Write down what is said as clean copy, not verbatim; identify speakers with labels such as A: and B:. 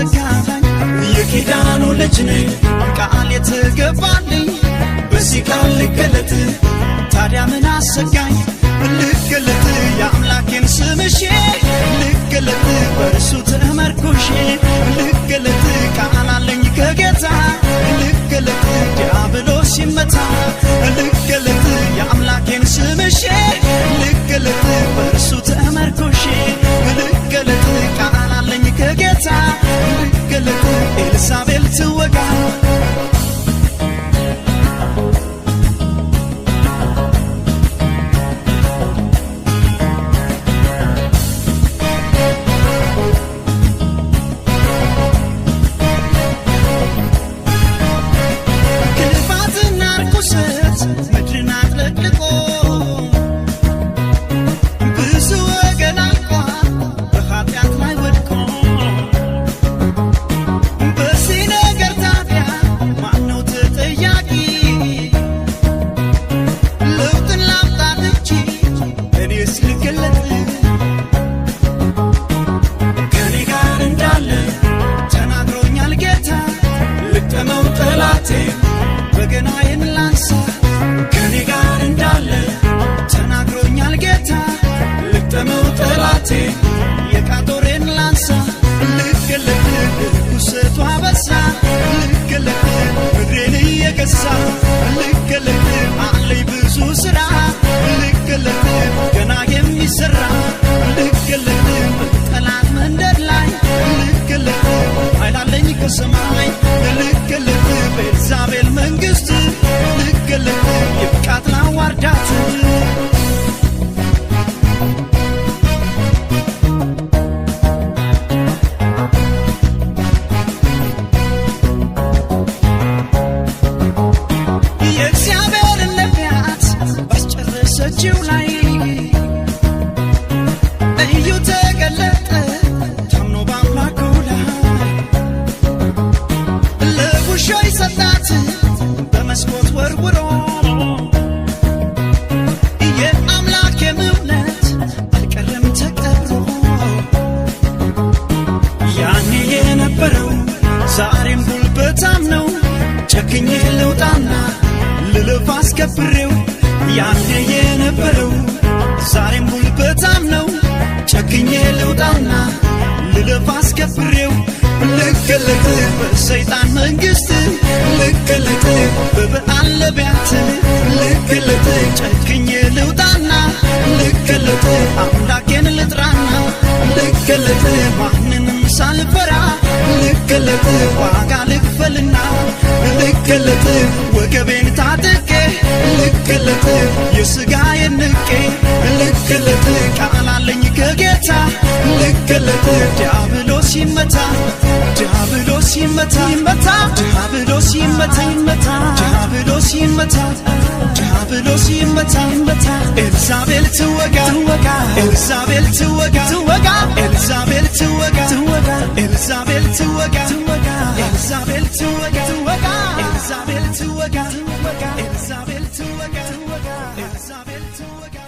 A: አሰጋኝ የኪዳኑ ልጅ ነኝ ቃል የተገባልኝ በዚህ ቃል ልገለጥ ታዲያ ምን አሰጋኝ ልገለጥ የአምላኬን ስምሽ ልገለጥ በእርሱ ተመርኩሼ ልገለጥ ቃል አለኝ ከጌታ ልገለጥ ዲያብሎስ ይመታ ልገለጥ የአምላኬን ስምሽ ልገለጥ በእርሱ ተመርኩሼ ልገለጥ ቃል አለኝ ከጌታ ልገለጥ ኤልሳቤል ትወጋ በገናዬን ላንሳ ከኔ ጋር እንዳለ ተናግሮኛል ጌታ ልጠመው ጠላቴ የቃጦሬን ላንሳ ልገለጥ ውሰቷ በዛ ልገለጥ ምድሬን እየገዛ ልገለጥ አለኝ ብዙ ስራ ልገለጥ ገና የሚሰራ ልገለጥ ጠላት መንደር ላይ ልገለጥ ኃይላለኝ ከሰማይ ልገለጥ በኤልዛቤል መንግስት ልገለጥ ይብቃት ላዋርዳት የእግዚአብሔርን ነቢያት ባስጨረሰችው ላይ እዩ ተገለጠ ታምኖ በአምላኩ ላይ ለጉሾይ ሰጣት በመስኮት ወርውሮ የአምላኬም እውነት አልቀረም ተቀብሮ ያኔ የነበረው ዛሬም ጉልበታም ነው ጨክኜ ልውጣና ልልፍ አስከብሬው ያኔ የነበረው ዛሬም ጉልበታም ነው ጨክኜ ልውጣና ልልፍ አስከብሬው ልገለጥ በሰይጣን መንግስት ልገለጥ በበዓል ነቢያት ልገለጥ ጨክኜ ልውጣና ልገለጥ አምላኬን ልጥራና ልገለጥ ማንንም ሳልፈራ ልገለጥ ዋጋ ልክፈልና ልገለጥ ወገቤን ታጥቄ ልገለጥ የሥጋዬን ንቄ ልገለጥ ቃል አለኝ ከጌታ ልገለጥ ዲያብሎስ ይመታ ዲያብሎስ ይመታ ይመታ ዲያብሎስ ይመታ ይመታ ዲያብሎስ ይመታ ዲያብሎስ ይመታ ይመታ ኤልዛቤል ትወጋ ትወጋ ኤልዛቤል ትወጋ ትወጋ ኤልዛቤል ትወጋ ትወጋ ኤልዛቤል ትወጋ ትወጋ ኤልዛቤል ትወጋ ትወጋ ኤልዛቤል ትወጋ ትወጋ ኤልዛቤል ትወጋ ትወጋ ኤልዛቤል ትወጋ